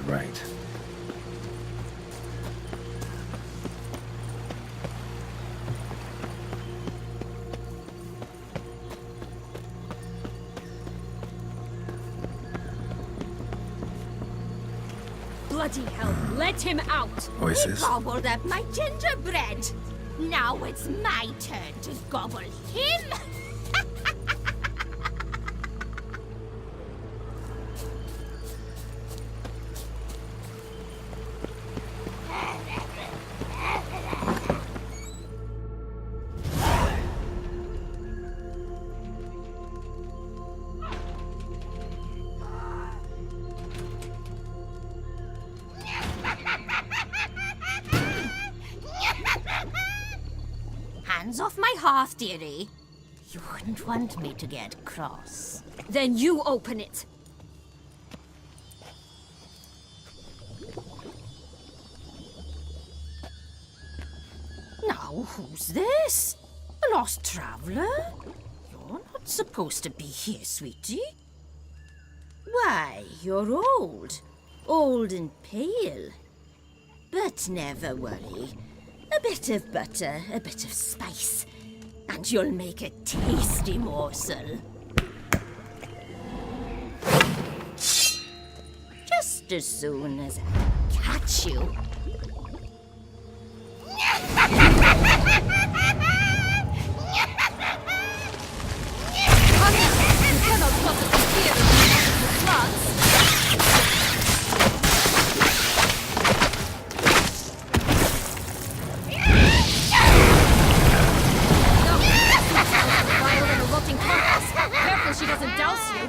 right. Bloody hell, let him out! Voices. He gobbled up my gingerbread. Now it's my turn to gobble him. Hands off my hearth, dearie. You wouldn't want me to get cross. Then you open it. Now, who's this? A lost traveler? You're not supposed to be here, sweetie. Why, you're old. Old and pale. But never worry. A bit of butter, a bit of spice, and you'll make a tasty morsel. Just as soon as I catch you. You cannot possibly fear the floods. Careful she doesn't douse you.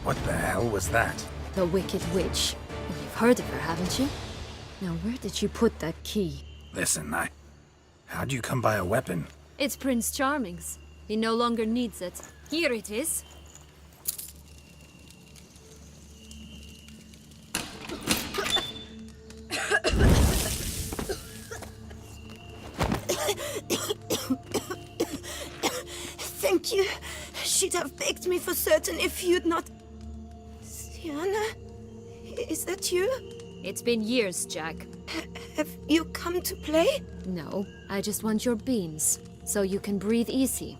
What the hell was that? The Wicked Witch. Well, you've heard of her, haven't you? Now, where did you put that key? Listen, how'd you come by a weapon? It's Prince Charming's. He no longer needs it. Here it is. Thank you. She'd have begged me for certain if you'd not... Sienna? Is that you? It's been years, Jack. Have you come to play? No, I just want your beans, so you can breathe easy.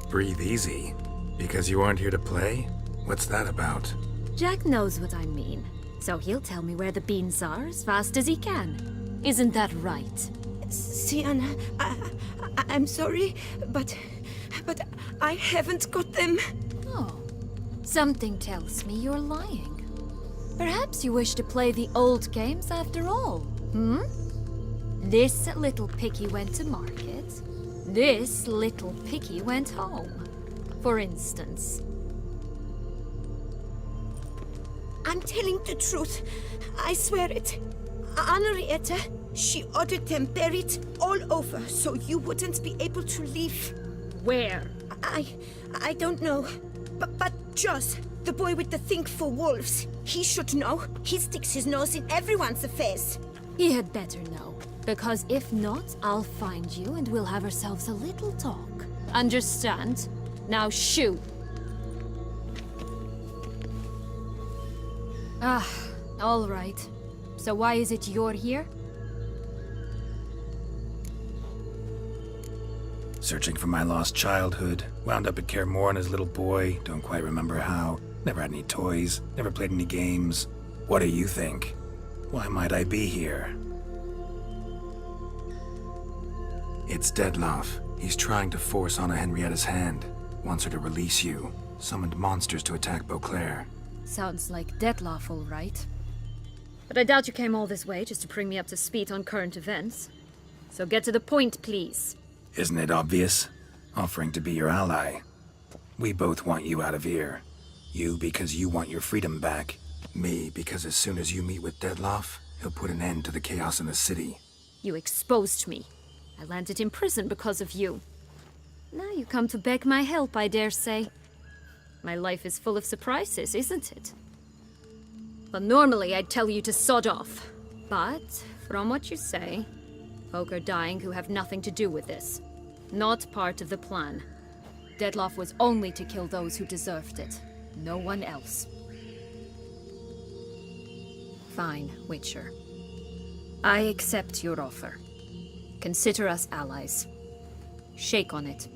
Breathe easy? Because you aren't here to play? What's that about? Jack knows what I mean, so he'll tell me where the beans are as fast as he can. Isn't that right? Sienna, I'm sorry, but I haven't got them. Oh, something tells me you're lying. Perhaps you wish to play the old games after all, hmm? This little piggy went to market. This little piggy went home, for instance. I'm telling the truth. I swear it. Henrietta, she ordered them buried all over so you wouldn't be able to leave. Where? I don't know. But Joss, the boy with the thing for wolves, he should know. He sticks his nose in everyone's affairs. He had better know, because if not, I'll find you and we'll have ourselves a little talk. Understand? Now shoo! Ah, all right. So why is it you're here? Searching for my lost childhood. Wound up at Kaer Morhen as a little boy. Don't quite remember how. Never had any toys. Never played any games. What do you think? Why might I be here? It's Dettlaff. He's trying to force Anna Henrietta's hand. Wants her to release you. Summoned monsters to attack Beauclair. Sounds like Dettlaff, all right. But I doubt you came all this way just to bring me up to speed on current events. So get to the point, please. Isn't it obvious? Offering to be your ally. We both want you out of here. You because you want your freedom back. Me because as soon as you meet with Dettlaff, he'll put an end to the chaos in the city. You exposed me. I landed in prison because of you. Now you come to beg my help, I dare say. My life is full of surprises, isn't it? Well, normally I'd tell you to sod off. But, from what you say, folk are dying who have nothing to do with this. Not part of the plan. Dettlaff was only to kill those who deserved it. No one else. Fine, Witcher. I accept your offer. Consider us allies. Shake on it.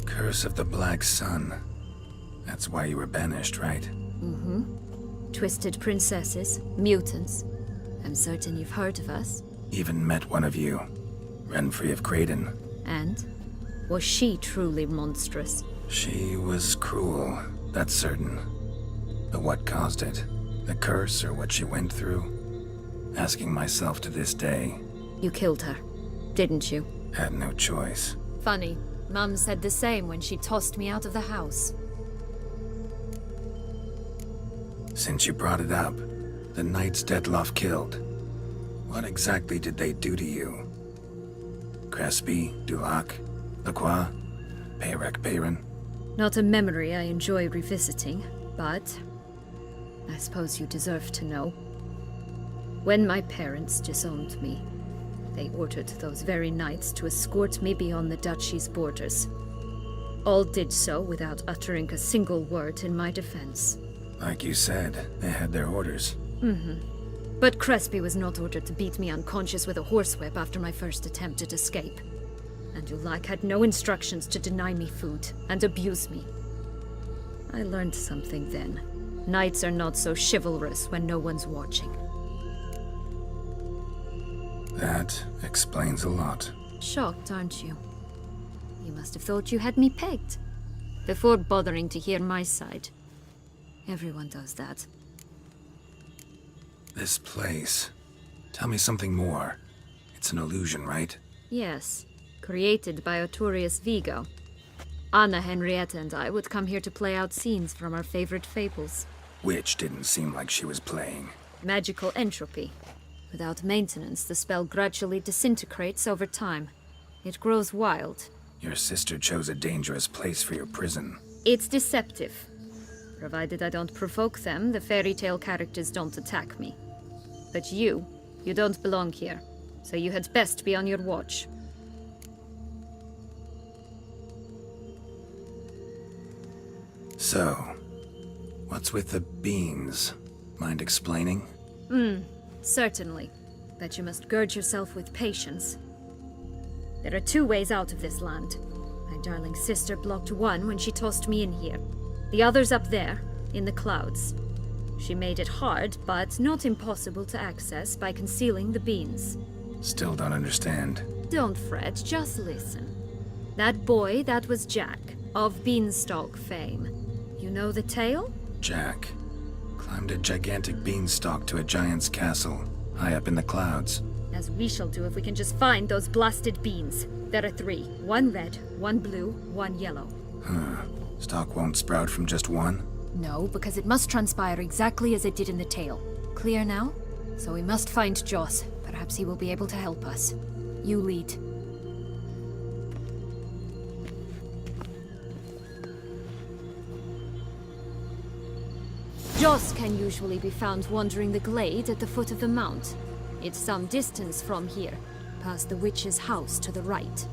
Curse of the Black Sun. That's why you were banished, right? Twisted princesses, mutants. I'm certain you've heard of us. Even met one of you. Renfrey of Craden. And? Was she truly monstrous? She was cruel, that's certain. But what caused it? The curse or what she went through? Asking myself to this day. You killed her, didn't you? Had no choice. Funny. Mum said the same when she tossed me out of the house. Since you brought it up, the knights Dettlaff killed. What exactly did they do to you? Crespi, Dulac, Lacroix, Peyrac Peyran? Not a memory I enjoy revisiting, but I suppose you deserve to know. When my parents disowned me, they ordered those very knights to escort me beyond the duchy's borders. All did so without uttering a single word in my defense. Like you said, they had their orders. But Crespi was not ordered to beat me unconscious with a horsewhip after my first attempt at escape. And Dulac had no instructions to deny me food and abuse me. I learned something then. Knights are not so chivalrous when no one's watching. That explains a lot. Shocked, aren't you? You must have thought you had me pegged. Before bothering to hear my side. Everyone does that. This place. Tell me something more. It's an illusion, right? Yes. Created by Arturius Vigo. Anna Henrietta and I would come here to play out scenes from our favorite fables. Which didn't seem like she was playing. Magical entropy. Without maintenance, the spell gradually disintegrates over time. It grows wild. Your sister chose a dangerous place for your prison. It's deceptive. Provided I don't provoke them, the fairy tale characters don't attack me. But you don't belong here. So you had best be on your watch. So, what's with the beans? Mind explaining? Certainly. But you must gird yourself with patience. There are two ways out of this land. My darling sister blocked one when she tossed me in here. The other's up there, in the clouds. She made it hard, but not impossible to access by concealing the beans. Still don't understand. Don't fret, just listen. That boy, that was Jack, of Beanstalk fame. You know the tale? Jack climbed a gigantic beanstalk to a giant's castle, high up in the clouds. As we shall do if we can just find those blasted beans. There are 3. 1 red, 1 blue, 1 yellow. Stalk won't sprout from just one? No, because it must transpire exactly as it did in the tale. Clear now? So we must find Joss. Perhaps he will be able to help us. You lead. Joss can usually be found wandering the glade at the foot of the mount. It's some distance from here, past the witch's house to the right.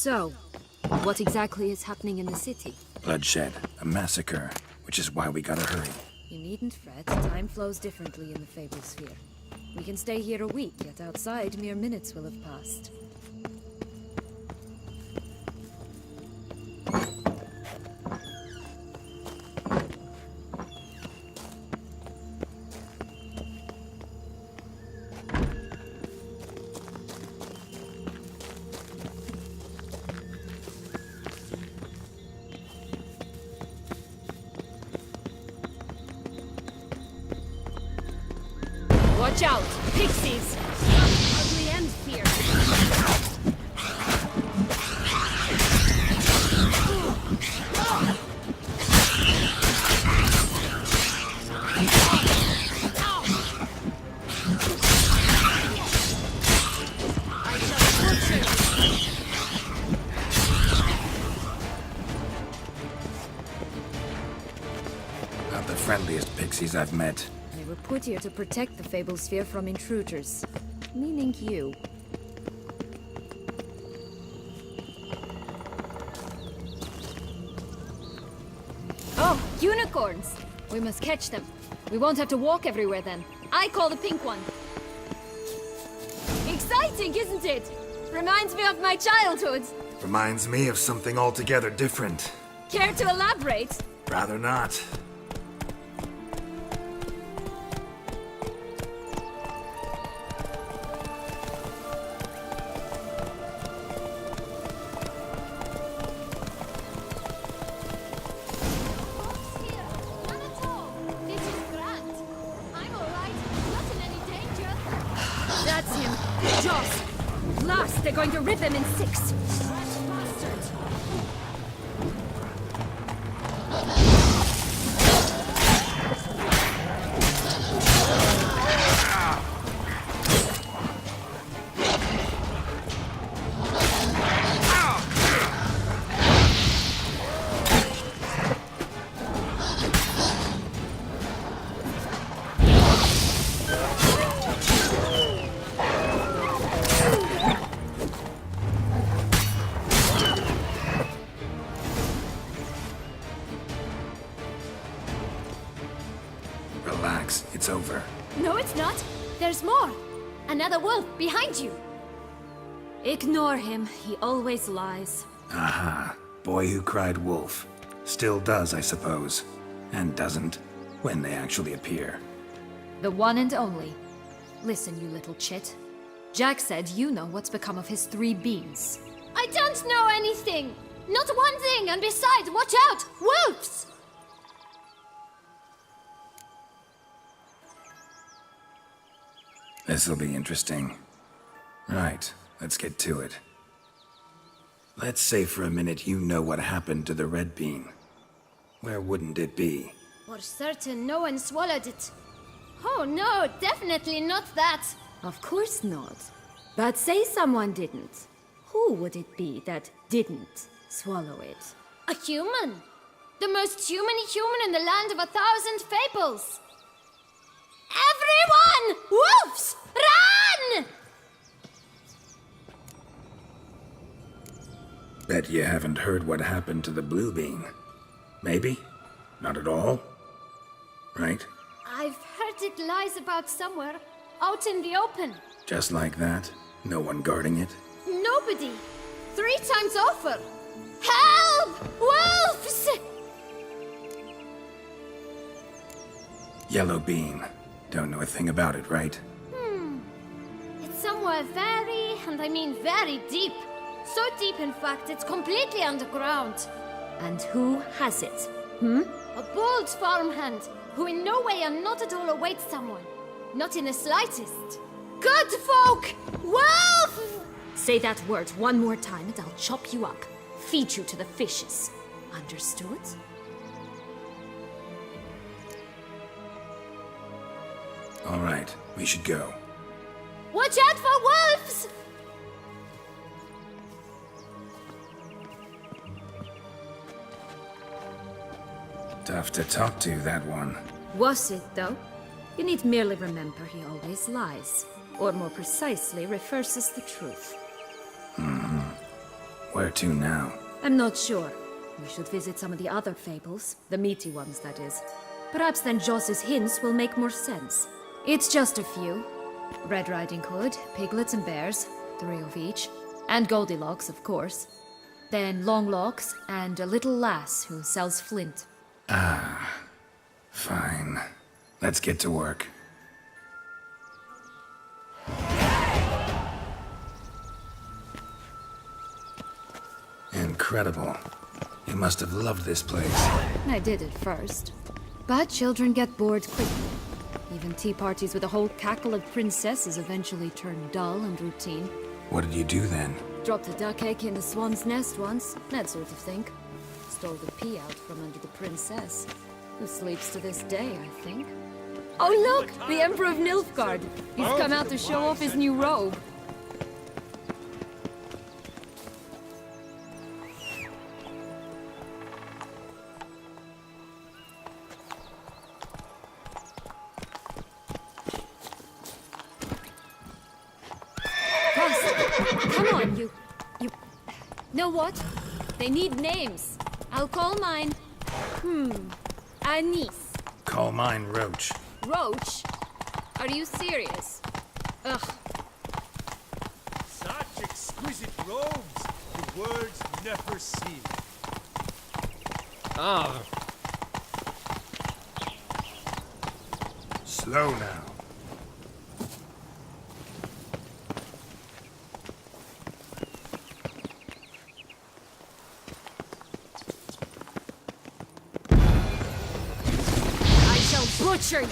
So, what exactly is happening in the city? Bloodshed, a massacre, which is why we gotta hurry. You needn't fret. Time flows differently in the Fable Sphere. We can stay here a week, yet outside mere minutes will have passed. Watch out! Pixies! Some ugly end here. Not the friendliest pixies I've met. They were put here to protect the Fable Sphere from intruders. Meaning you. Oh, unicorns! We must catch them. We won't have to walk everywhere then. I call the pink one. Exciting, isn't it? Reminds me of my childhood. Reminds me of something altogether different. Care to elaborate? Rather not. That's him. Joss. Last, they're going to rip him in 6. Bastard. Relax, it's over. No, it's not. There's more. Another wolf behind you. Ignore him. He always lies. Aha. Boy who cried wolf. Still does, I suppose. And doesn't, when they actually appear. The one and only. Listen, you little chit. Jack said you know what's become of his 3 beans. I don't know anything! Not one thing, and besides, watch out! Wolves! This'll be interesting. Right, let's get to it. Let's say for a minute you know what happened to the red bean. Where wouldn't it be? For certain, no one swallowed it. Oh no, definitely not that. Of course not. But say someone didn't. Who would it be that didn't swallow it? A human. The most human-y human in the land of 1,000 fables. Everyone! Wolves! Run! Bet you haven't heard what happened to the blue bean. Maybe? Not at all? Right? I've heard it lies about somewhere, out in the open. Just like that? No one guarding it? Nobody. 3 times over. Help! Wolves! Yellow bean. Don't know a thing about it, right? It's somewhere very, and I mean very deep. So deep, in fact, it's completely underground. And who has it? A bold farmhand, who in no way and not at all awaits someone. Not in the slightest. Good folk! Wolf! Say that word one more time and I'll chop you up. Feed you to the fishes. Understood? All right, we should go. Watch out for wolves! Tough to talk to, that one. Was it, though? You need merely remember he always lies. Or more precisely, reverses the truth. Where to now? I'm not sure. We should visit some of the other fables. The meaty ones, that is. Perhaps then Joss's hints will make more sense. It's just a few. Red Riding Hood, piglets and bears, 3 of each. And Goldilocks, of course. Then Longlocks and a little lass who sells flint. Fine. Let's get to work. Incredible. You must have loved this place. I did at first. But children get bored quickly. Even tea parties with a whole cackle of princesses eventually turn dull and routine. What did you do then? Dropped a duck egg in the swan's nest once, that sort of thing. Stole the pea out from under the princess, who sleeps to this day, I think. Oh look! The Emperor of Nilfgaard! He's come out to show off his new robe. Come on, you... Know what? They need names. I'll call mine... Anise. Call mine Roach. Roach? Are you serious? Ugh. Such exquisite robes, the words never see. Slow now. I shall butcher you!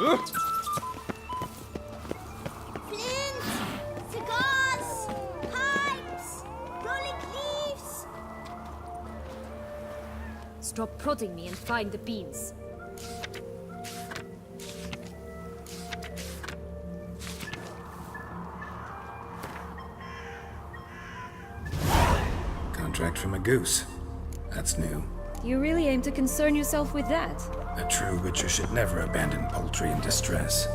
Flint! Cigars! Pipes! Rolling leaves! Stop prodding me and find the beans. Contract from a goose. That's new. You really aim to concern yourself with that? A true witcher should never abandon poultry in distress.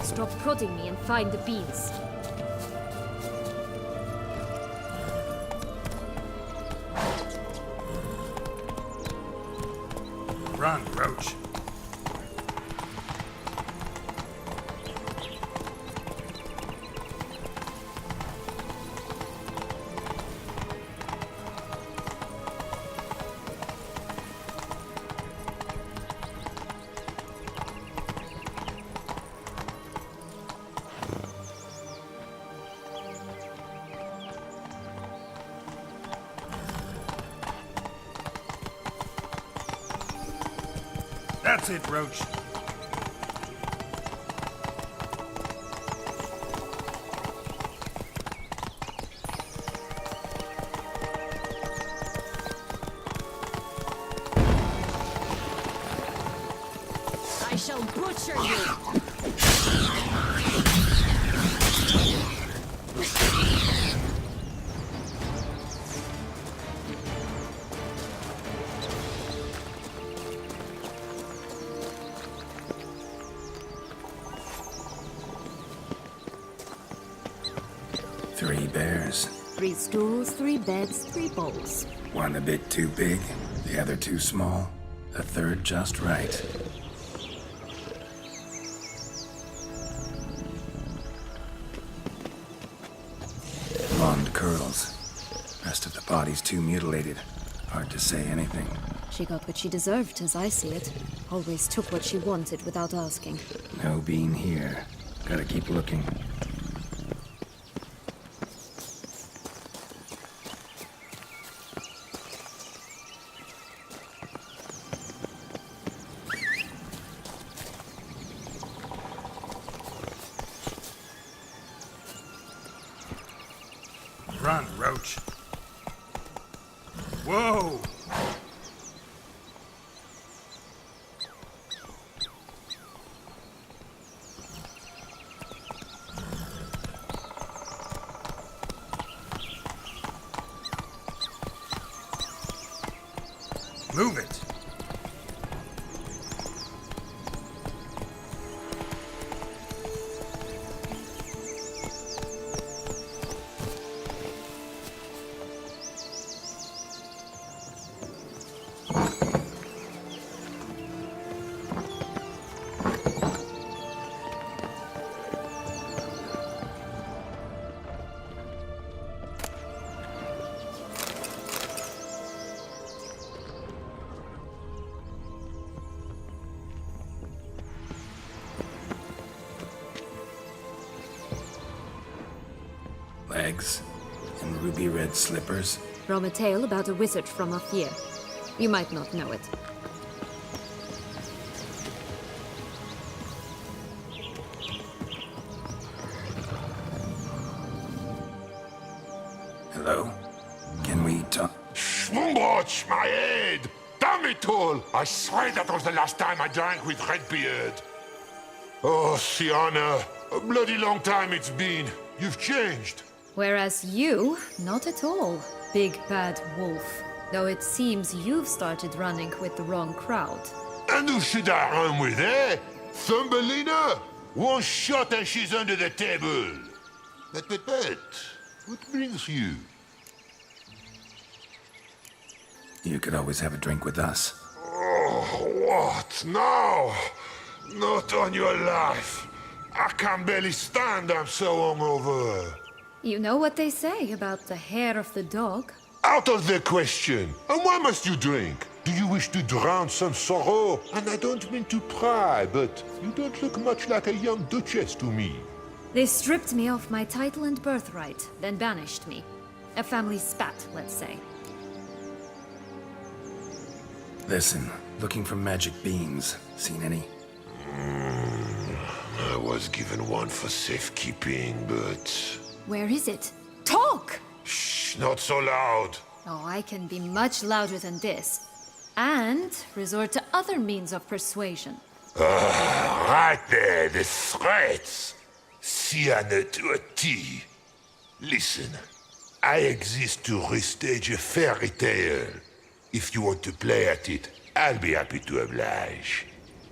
Stop prodding me and find the beans. Run, Roach. That's it, Roach. I shall butcher you! Three bears. 3 stools, 3 beds, 3 bowls. One a bit too big, the other too small, the third just right. Blonde curls. Rest of the body's too mutilated. Hard to say anything. She got what she deserved, as I see it. Always took what she wanted without asking. No bean here. Gotta keep looking. Run, Roach. Whoa! Move it. Legs and ruby red slippers. From a tale about a wizard from Ophir. You might not know it. Hello? Can we talk? Schwumbotsch, my head! Damn it all! I swear that was the last time I drank with Redbeard. Oh, Sienna, a bloody long time it's been. You've changed. Whereas you, not at all, big bad wolf. Though it seems you've started running with the wrong crowd. And who should I run with, eh? Thumbelina? One shot and she's under the table. But, what brings you? You could always have a drink with us. Oh, what now? Not on your life. I can barely stand, I'm so hungover. You know what they say about the hair of the dog? Out of the question. And why must you drink? Do you wish to drown some sorrow? And I don't mean to pry, but you don't look much like a young duchess to me. They stripped me of my title and birthright, then banished me. A family spat, let's say. Listen, looking for magic beans. Seen any? I was given one for safekeeping, but... Where is it? Talk! Shh, not so loud. Oh, I can be much louder than this. And resort to other means of persuasion. Right there, the threats. Sienna to a T. Listen, I exist to restage a fairy tale. If you want to play at it, I'll be happy to oblige.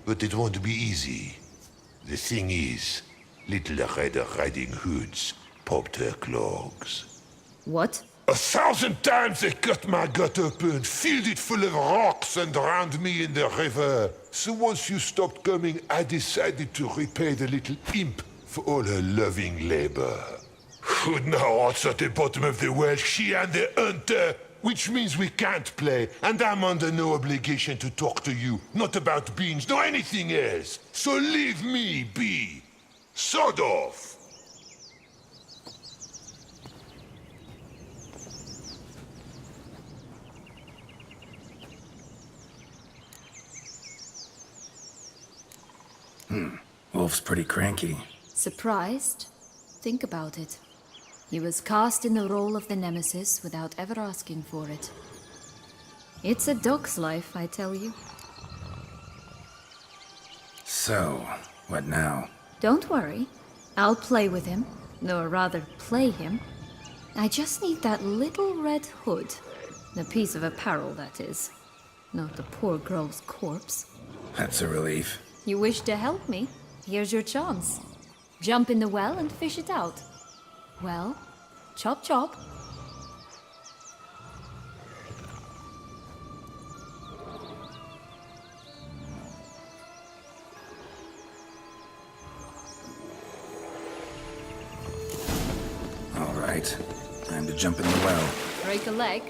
But it won't be easy. The thing is, Little Red Riding Hoods popped her clogs. What? 1,000 times they cut my gut open, filled it full of rocks and drowned me in the river. So once you stopped coming, I decided to repay the little imp for all her loving labor. Who'd know what's at the bottom of the well? She and the hunter, which means we can't play, and I'm under no obligation to talk to you, not about beans, nor anything else. So leave me be. Sod off. Wolf's pretty cranky. Surprised? Think about it. He was cast in the role of the Nemesis without ever asking for it. It's a dog's life, I tell you. So, what now? Don't worry. I'll play with him. Or rather, play him. I just need that little red hood. The piece of apparel, that is. Not the poor girl's corpse. That's a relief. You wish to help me? Here's your chance. Jump in the well and fish it out. Well, chop chop. All right. Time to jump in the well. Break a leg.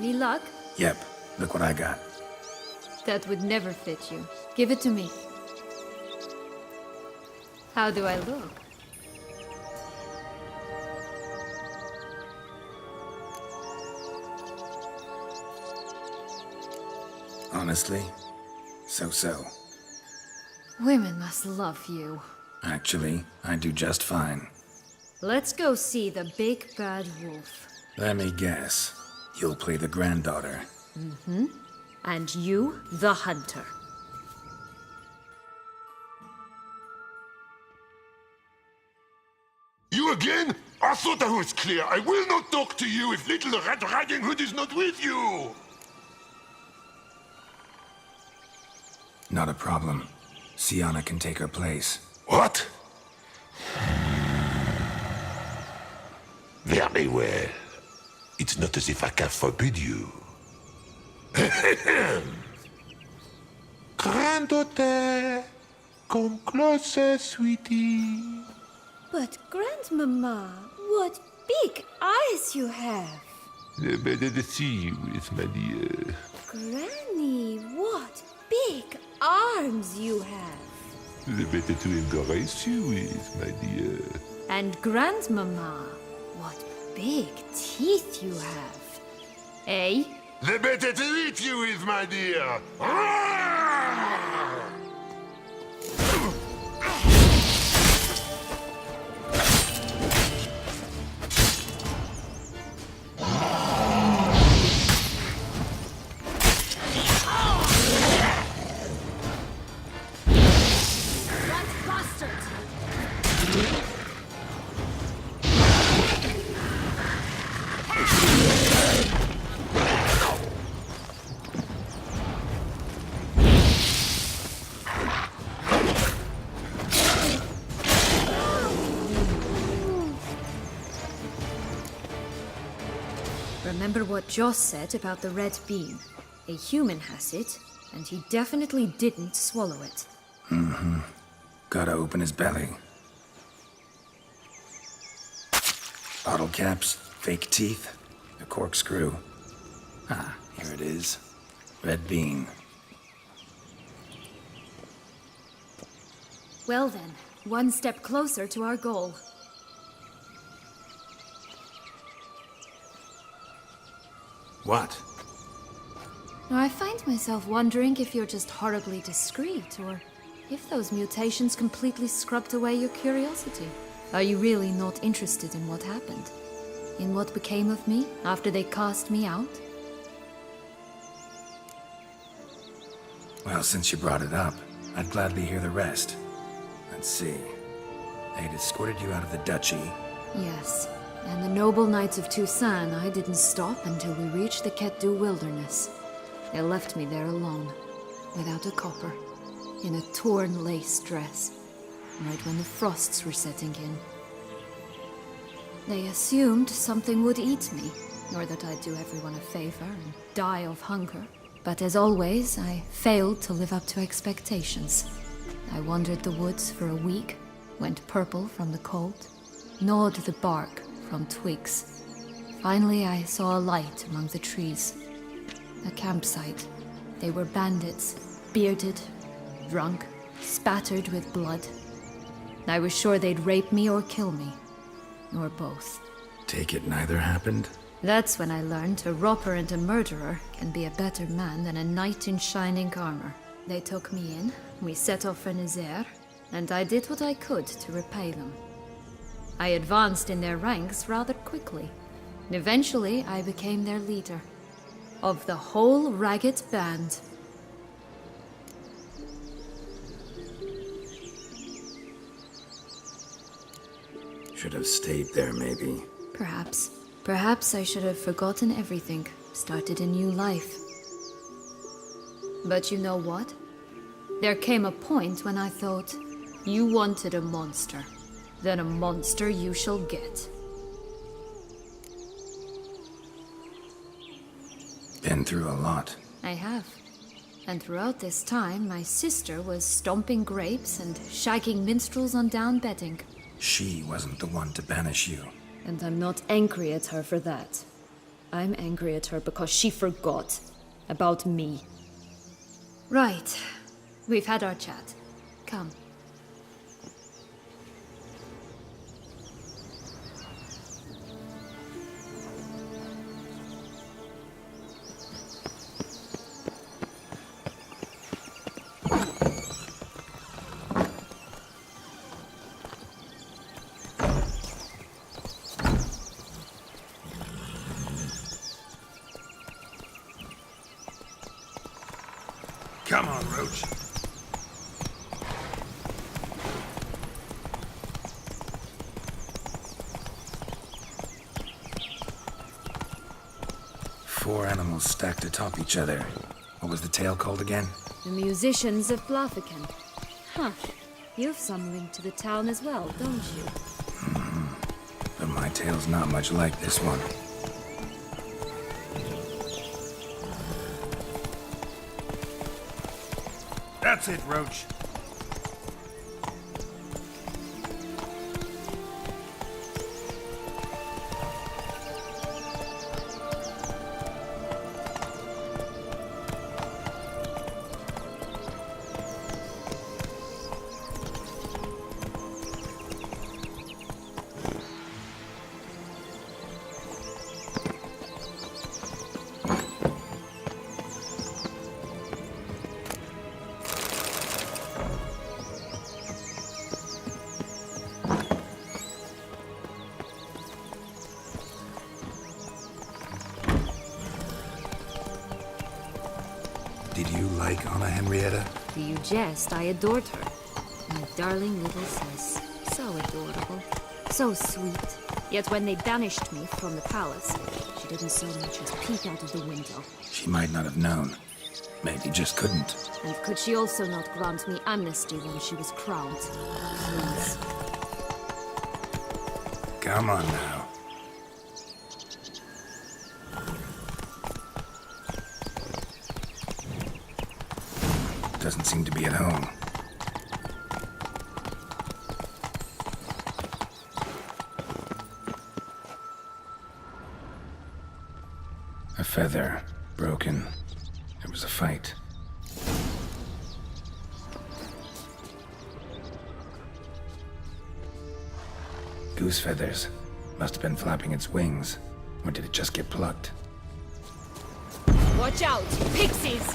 Any luck? Yep, look what I got. That would never fit you. Give it to me. How do I look? Honestly, so-so. Women must love you. Actually, I do just fine. Let's go see the big bad wolf. Let me guess. You'll play the granddaughter. And you, the hunter. You again? I thought I was clear. I will not talk to you if little Red Riding Hood is not with you. Not a problem. Sienna can take her place. What? Very well. It's not as if I can forbid you. Granddaughter, come closer, sweetie. But, Grandmama, what big eyes you have! Better to see you with my dear. Granny, what big arms you have! The better to embrace you with, my dear. And Grandmama, what big teeth you have. Eh? The better to eat you with, my dear. Remember what Joss said about the red bean. A human has it, and he definitely didn't swallow it. Gotta open his belly. Bottle caps, fake teeth, a corkscrew. Ah, here it is. Red bean. Well then, one step closer to our goal. What? Now, I find myself wondering if you're just horribly discreet, or if those mutations completely scrubbed away your curiosity. Are you really not interested in what happened? In what became of me after they cast me out? Well, since you brought it up, I'd gladly hear the rest. Let's see. They'd escorted you out of the duchy. Yes, and the noble knights of Toussaint, I didn't stop until we reached the Ketdu wilderness. They left me there alone, without a copper, in a torn lace dress, right when the frosts were setting in. They assumed something would eat me, or that I'd do everyone a favor and die of hunger. But as always, I failed to live up to expectations. I wandered the woods for a week, went purple from the cold, gnawed the bark from twigs. Finally, I saw a light among the trees. A campsite. They were bandits, bearded, drunk, spattered with blood. I was sure they'd rape me or kill me, or both. Take it neither happened? That's when I learned a robber and a murderer can be a better man than a knight in shining armor. They took me in, we set off for Nazaire, and I did what I could to repay them. I advanced in their ranks rather quickly. And eventually, I became their leader. Of the whole ragged band. Should have stayed there, maybe. Perhaps. Perhaps I should have forgotten everything, started a new life. But you know what? There came a point when I thought, you wanted a monster. Then a monster you shall get. Been through a lot. I have. And throughout this time, my sister was stomping grapes and shagging minstrels on down bedding. She wasn't the one to banish you. And I'm not angry at her for that. I'm angry at her because she forgot about me. Right. We've had our chat. Come. Come on, Roach. Four animals stacked atop each other. What was the tale called again? The musicians of Blaviken. Huh. You've some link to the town as well, don't you? But my tale's not much like this one. That's it, Roach. Did you like Anna Henrietta? Do you jest? I adored her. My darling little sis. So adorable. So sweet. Yet when they banished me from the palace, she didn't so much as peek out of the window. She might not have known. Maybe just couldn't. And could she also not grant me amnesty when she was crowned? Please. Come on now. Doesn't seem to be at home. A feather, broken. There was a fight. Goose feathers. Must have been flapping its wings. Or did it just get plucked? Watch out! Pixies!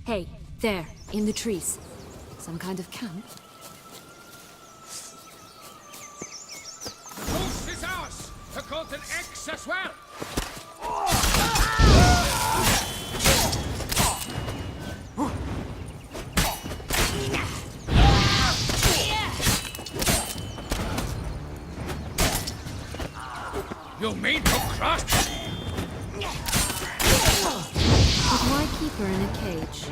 Hey, there, in the trees. Some kind of camp? The ghost is ours! The golden X as well! You mean to crush? But why keep her in a cage?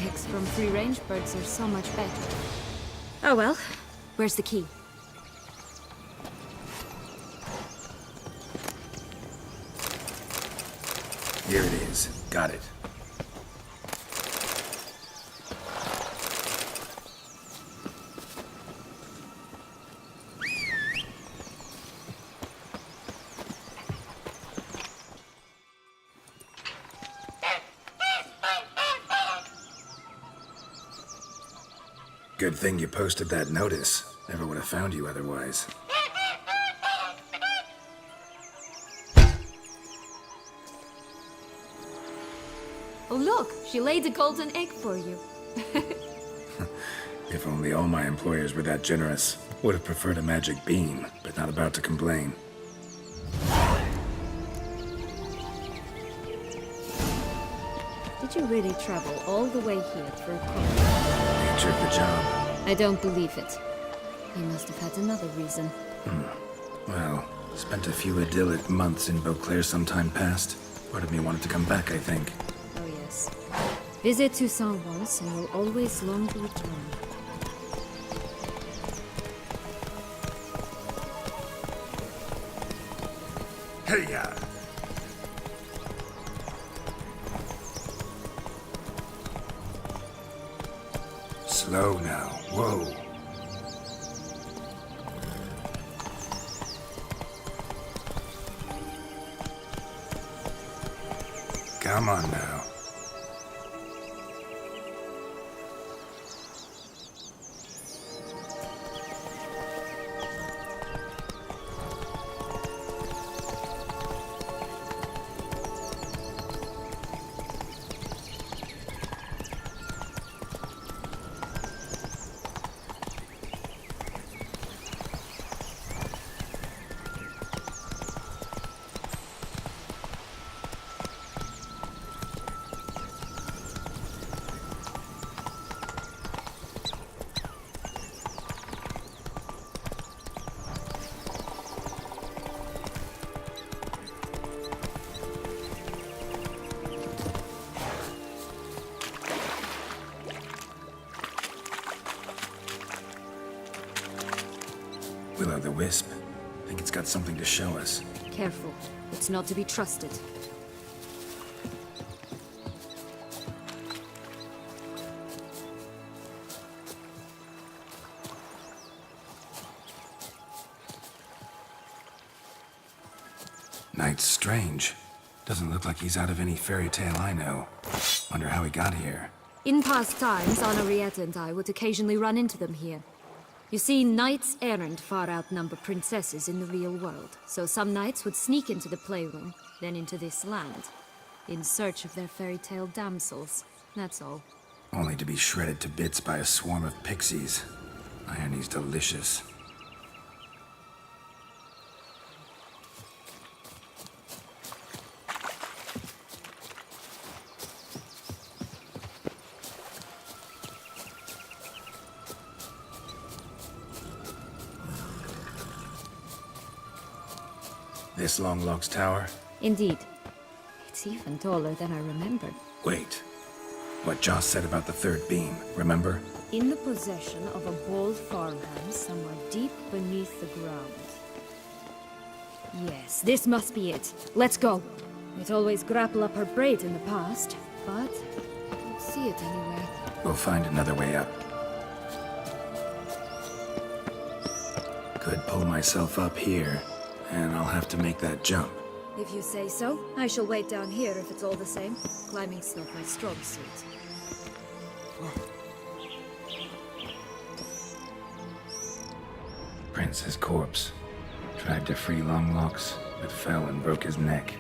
Eggs from free-range birds are so much better. Oh well, where's the key? Here it is. Got it. Good thing you posted that notice. Never would have found you otherwise. Oh look, she laid a golden egg for you. If only all my employers were that generous. Would have preferred a magic beam, but not about to complain. Did you really travel all the way here for a coffee? Nature of the job. I don't believe it. You must have had another reason. Well, spent a few idyllic months in Beauclair some time past. Part of me wanted to come back, I think. Oh yes. Visit Toussaint once and will always long to return. Hey-ya! Slow now. Whoa. Come on now. Will-o'-the-wisp. Think it's got something to show us. Careful. It's not to be trusted. Knight's strange. Doesn't look like he's out of any fairy tale I know. Wonder how he got here. In past times, Henrietta and I would occasionally run into them here. You see, knights errant far outnumber princesses in the real world, so some knights would sneak into the playroom, then into this land, in search of their fairy tale damsels. That's all. Only to be shredded to bits by a swarm of pixies. Irony's delicious. This Longlock's tower? Indeed. It's even taller than I remembered. Wait. What Joss said about the third beam, remember? In the possession of a bold farmhand somewhere deep beneath the ground. Yes, this must be it. Let's go. It always grapple up her braid in the past, but I don't see it anyway. We'll find another way up. Could pull myself up here, and I'll have to make that jump. If you say so, I shall wait down here if it's all the same. Climbing's not my strong suit. Prince's corpse. Tried to free Longlocks, but fell and broke his neck.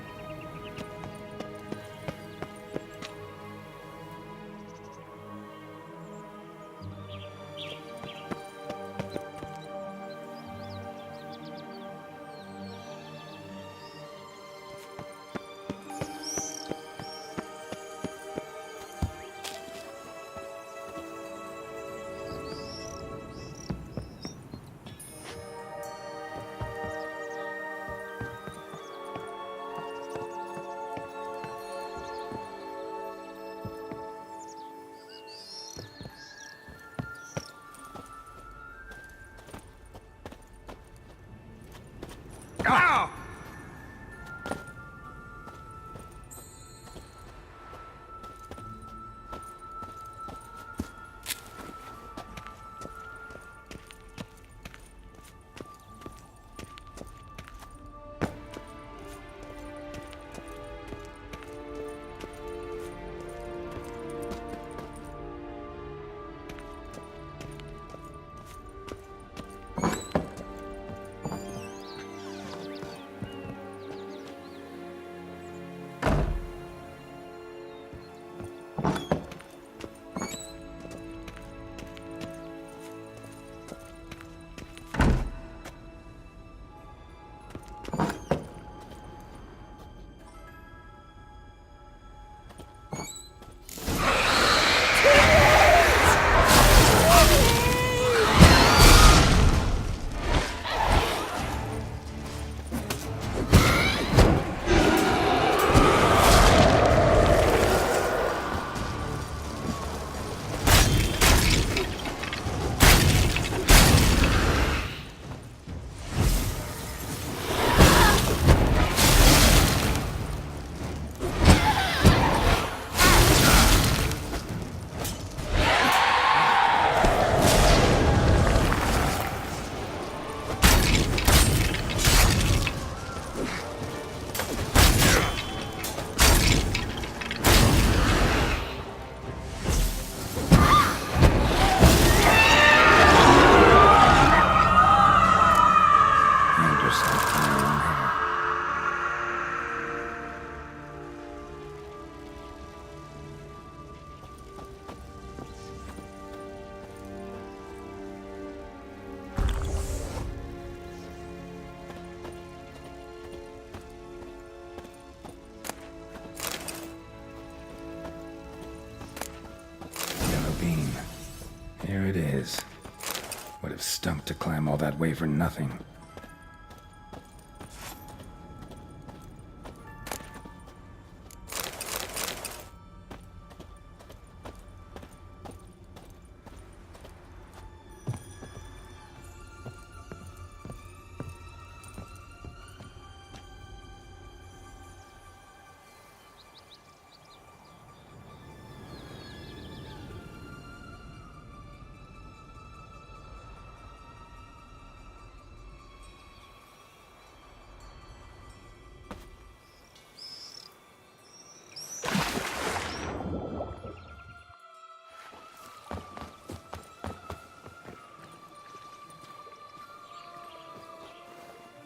have stunk to climb all that way for nothing.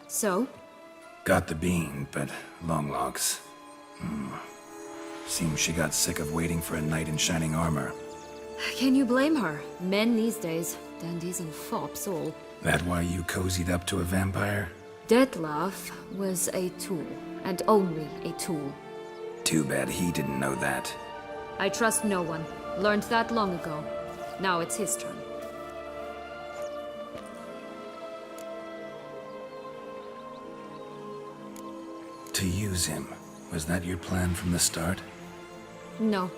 So? Got the bean, but long logs. Seems she got sick of waiting for a knight in shining armor. Can you blame her? Men these days, dandies and fops all. That why you cozied up to a vampire? Detlef was a tool, and only a tool. Too bad he didn't know that. I trust no one. Learned that long ago. Now it's his turn. To use him, was that your plan from the start? No.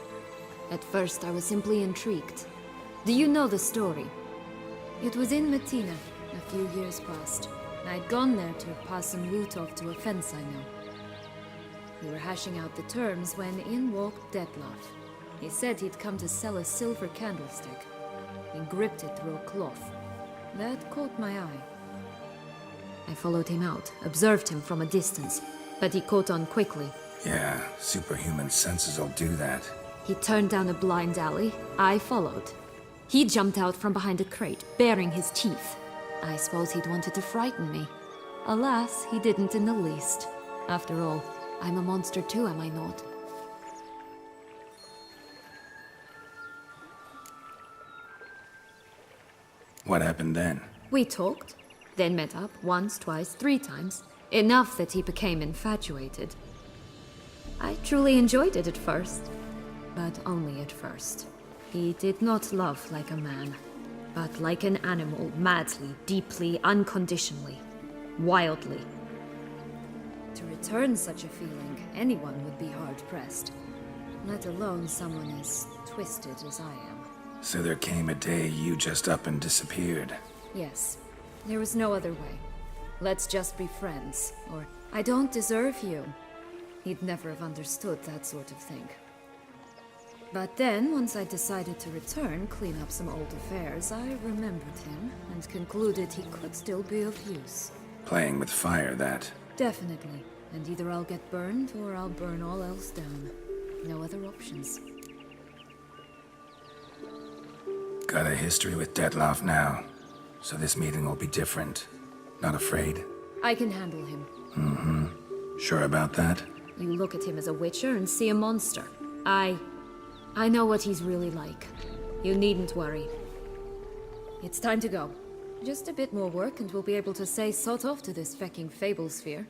At first, I was simply intrigued. Do you know the story? It was in Matina, a few years past. I'd gone there to pass some loot off to a fence I know. We were hashing out the terms when in walked Detlef. He said he'd come to sell a silver candlestick. He gripped it through a cloth. That caught my eye. I followed him out, observed him from a distance, but he caught on quickly. Yeah, superhuman senses will do that. He turned down a blind alley. I followed. He jumped out from behind a crate, baring his teeth. I suppose he'd wanted to frighten me. Alas, he didn't in the least. After all, I'm a monster too, am I not? What happened then? We talked, then met up once, twice, 3 times. Enough that he became infatuated. I truly enjoyed it at first, but only at first. He did not love like a man, but like an animal, madly, deeply, unconditionally, wildly. To return such a feeling, anyone would be hard-pressed, let alone someone as twisted as I am. So there came a day you just up and disappeared. Yes, there was no other way. Let's just be friends, or I don't deserve you. He'd never have understood that sort of thing. But then, once I decided to return, clean up some old affairs, I remembered him and concluded he could still be of use. Playing with fire, that. Definitely. And either I'll get burned, or I'll burn all else down. No other options. Got a history with Detlef now, so this meeting will be different. Not afraid? I can handle him. Sure about that? You look at him as a witcher and see a monster. I know what he's really like. You needn't worry. It's time to go. Just a bit more work and we'll be able to say sod off to this fecking fable sphere.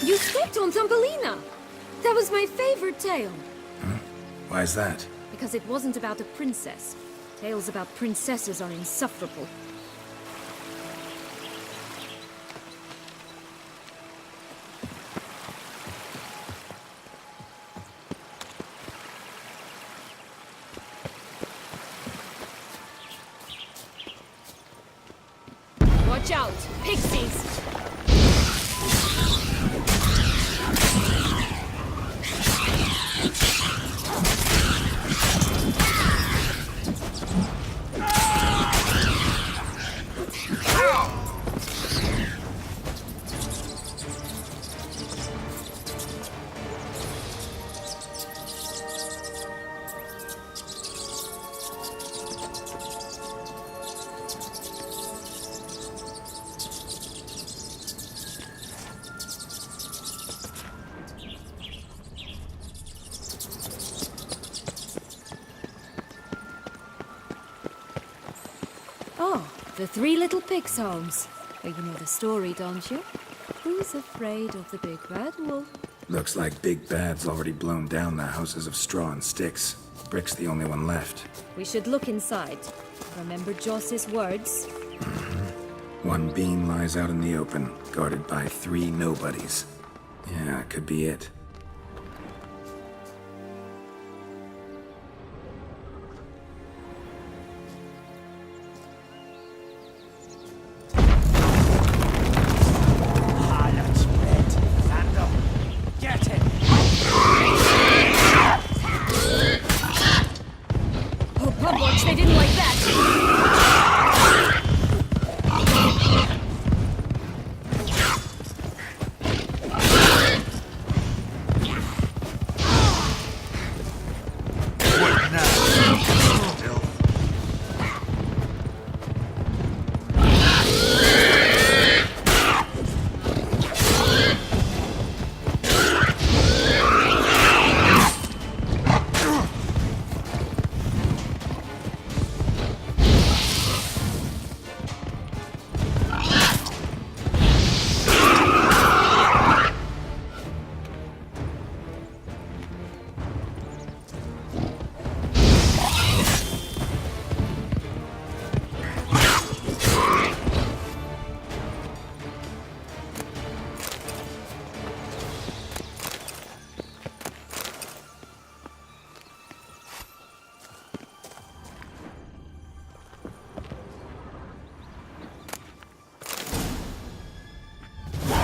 You stepped on Thumbelina! That was my favorite tale. Why's that? Because it wasn't about a princess. Tales about princesses are insufferable. Watch out! Pixies! Oh, the three little pigs' homes. Well, you know the story, don't you? Who's afraid of the big bad wolf? Looks like Big Bad's already blown down the houses of straw and sticks. Brick's the only one left. We should look inside. Remember Joss's words? One bean lies out in the open, guarded by 3 nobodies. Yeah, could be it. Harlot's bread. Vandal. Get it. Oh, Pumwatch, they didn't like that! What now? Still.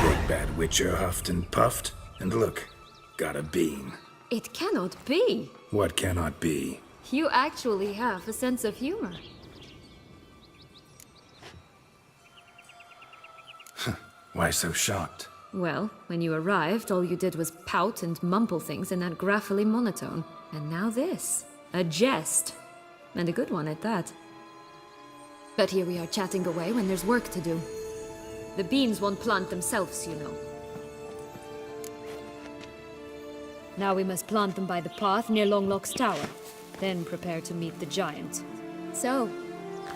Big Bad Witcher huffed and puffed, and look, got a bean. It cannot be. What cannot be? You actually have a sense of humor. Why so shocked? Well, when you arrived, all you did was pout and mumble things in that graphically monotone. And now this. A jest. And a good one at that. But here we are chatting away when there's work to do. The beans won't plant themselves, you know. Now we must plant them by the path near Longlock's tower. Then prepare to meet the giant. So,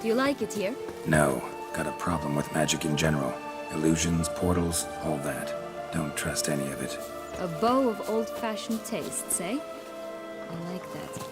do you like it here? No, got a problem with magic in general. Illusions, portals, all that. Don't trust any of it. A bow of old-fashioned tastes, eh? I like that.